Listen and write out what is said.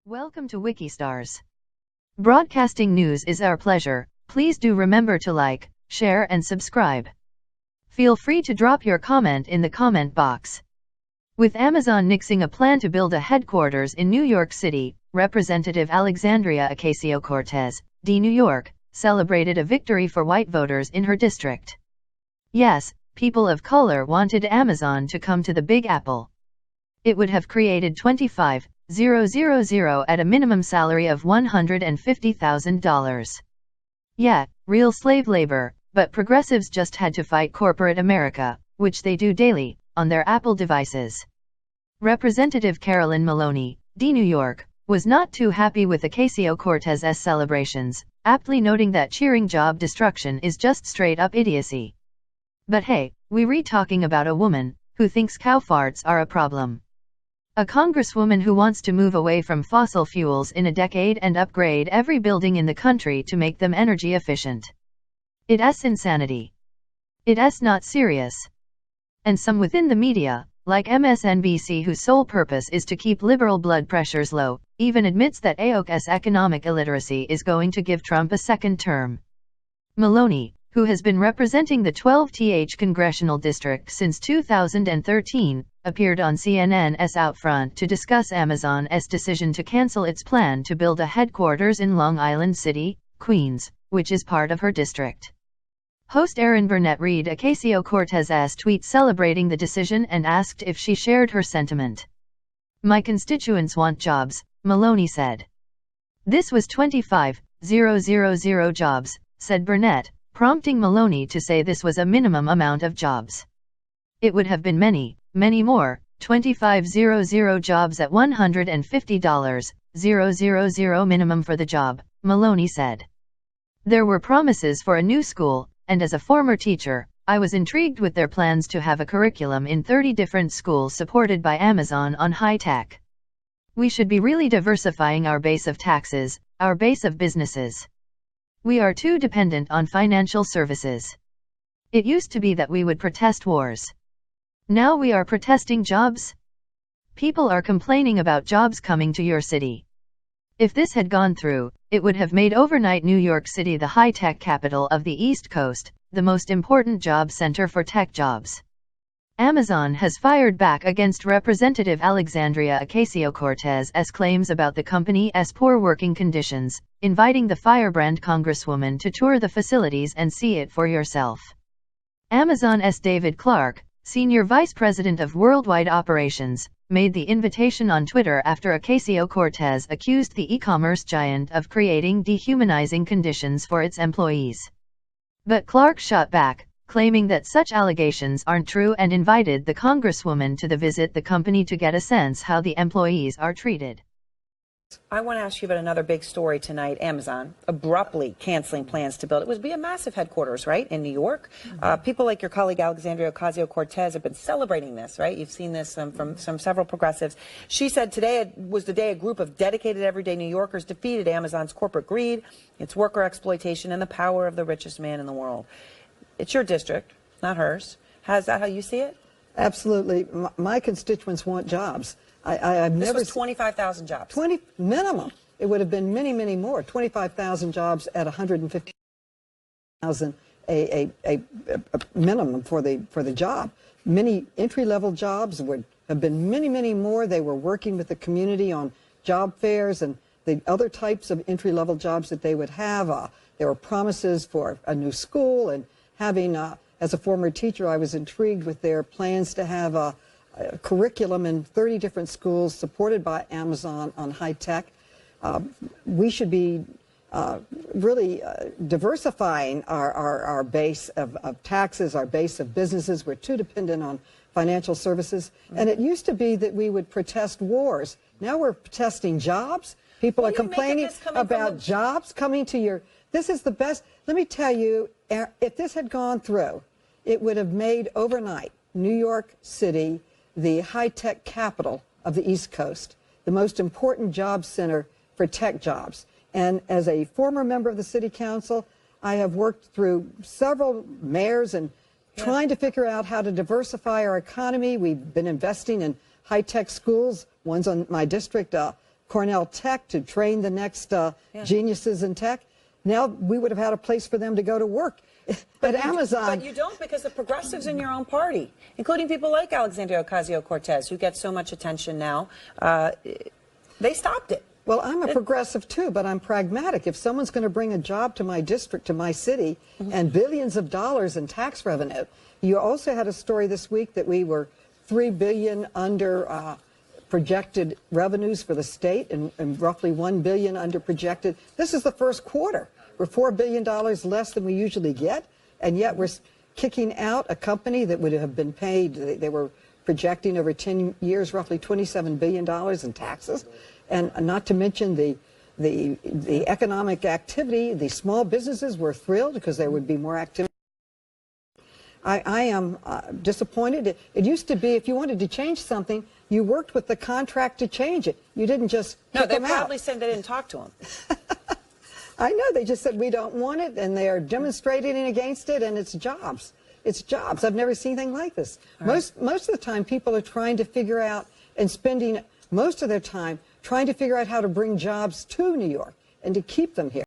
Welcome to Wikistars. Broadcasting news is our pleasure. Please do remember to like, share and subscribe. Feel free to drop your comment in the comment box. With Amazon nixing a plan to build a headquarters in New York City, Representative Alexandria Ocasio-Cortez, D. New York, celebrated a victory for white voters in her district. Yes, people of color wanted Amazon to come to the Big Apple. It would have created 25,000 at a minimum salary of $150,000. Yeah, real slave labor, but progressives just had to fight corporate America, which they do daily, on their Apple devices. Representative Carolyn Maloney, D. New York, was not too happy with Ocasio-Cortez's celebrations, aptly noting that cheering job destruction is just straight-up idiocy. But hey, we're talking about a woman who thinks cow farts are a problem. A congresswoman who wants to move away from fossil fuels in a decade and upgrade every building in the country to make them energy efficient. It's insanity. It's not serious. And some within the media, like MSNBC, whose sole purpose is to keep liberal blood pressures low, even admits that AOC's economic illiteracy is going to give Trump a second term. Maloney, who has been representing the 12th congressional district since 2013, appeared on CNN's Outfront to discuss Amazon's decision to cancel its plan to build a headquarters in Long Island City, Queens, which is part of her district. Host Erin Burnett read Ocasio-Cortez's tweet celebrating the decision and asked if she shared her sentiment. "My constituents want jobs," Maloney said. "This was 25,000 jobs," said Burnett, prompting Maloney to say this was a minimum amount of jobs. "It would have been many, many more, 25,000 jobs at $150,000 minimum for the job," Maloney said. "There were promises for a new school, and as a former teacher, I was intrigued with their plans to have a curriculum in 30 different schools supported by Amazon on high tech. We should be really diversifying our base of taxes, our base of businesses. We are too dependent on financial services. It used to be that we would protest wars. Now we are protesting jobs? People are complaining about jobs coming to your city. If this had gone through, it would have made overnight New York City the high-tech capital of the East Coast, the most important job center for tech jobs." Amazon has fired back against Representative Alexandria Ocasio-Cortez's claims about the company's poor working conditions, inviting the firebrand congresswoman to tour the facilities and see it for yourself. Amazon's David Clark, Senior Vice President of Worldwide Operations, made the invitation on Twitter after Ocasio-Cortez accused the e-commerce giant of creating dehumanizing conditions for its employees. But Clark shot back, claiming that such allegations aren't true and invited the congresswoman to visit the company to get a sense how the employees are treated. I want to ask you about another big story tonight. Amazon abruptly canceling plans to build. It would be a massive headquarters, right, in New York. People like your colleague Alexandria Ocasio-Cortez have been celebrating this, right? You've seen this from several progressives. She said today was the day a group of dedicated everyday New Yorkers defeated Amazon's corporate greed, its worker exploitation, and the power of the richest man in the world. It's your district, not hers. Is that how you see it? Absolutely. My constituents want jobs. I've this never was 25,000 jobs. 20 minimum. It would have been many, many more. 25,000 jobs at 150,000 a minimum for the job. Many entry-level jobs would have been many, many more. They were working with the community on job fairs and the other types of entry-level jobs that they would have. There were promises for a new school and having, as a former teacher, I was intrigued with their plans to have a curriculum in 30 different schools supported by Amazon on high tech. We should be really diversifying our base of taxes, our base of businesses. We're too dependent on financial services. And it used to be that we would protest wars. Now we're protesting jobs. People are complaining about jobs coming to your... This is the best. Let me tell you, if this had gone through, it would have made overnight New York City the high-tech capital of the East Coast, the most important job center for tech jobs. And as a former member of the City Council, I have worked through several mayors and trying to figure out how to diversify our economy. We've been investing in high-tech schools. One's on my district, Cornell Tech to train the next geniuses in tech. Now we would have had a place for them to go to work. At Amazon. But you don't, because the progressives in your own party, including people like Alexandria Ocasio-Cortez, who get so much attention now, they stopped it. Well, I'm a progressive too, but I'm pragmatic. If someone's going to bring a job to my district, to my city, and billions of dollars in tax revenue, you also had a story this week that we were $3 billion under projected revenues for the state and roughly $1 billion under projected. This is the first quarter. We're $4 billion less than we usually get, and yet we're kicking out a company that would have been paid. They were projecting over 10 years roughly $27 billion in taxes, and not to mention the economic activity. The small businesses were thrilled because there would be more activity. I am disappointed. It used to be if you wanted to change something, you worked with the contract to change it. You didn't just kick them out. No, they probably said they didn't talk to him. I know, they just said we don't want it, and they are demonstrating against it, and it's jobs. It's jobs. I've never seen anything like this. Most of the time, people are trying to figure out and spending most of their time trying to figure out how to bring jobs to New York and to keep them here.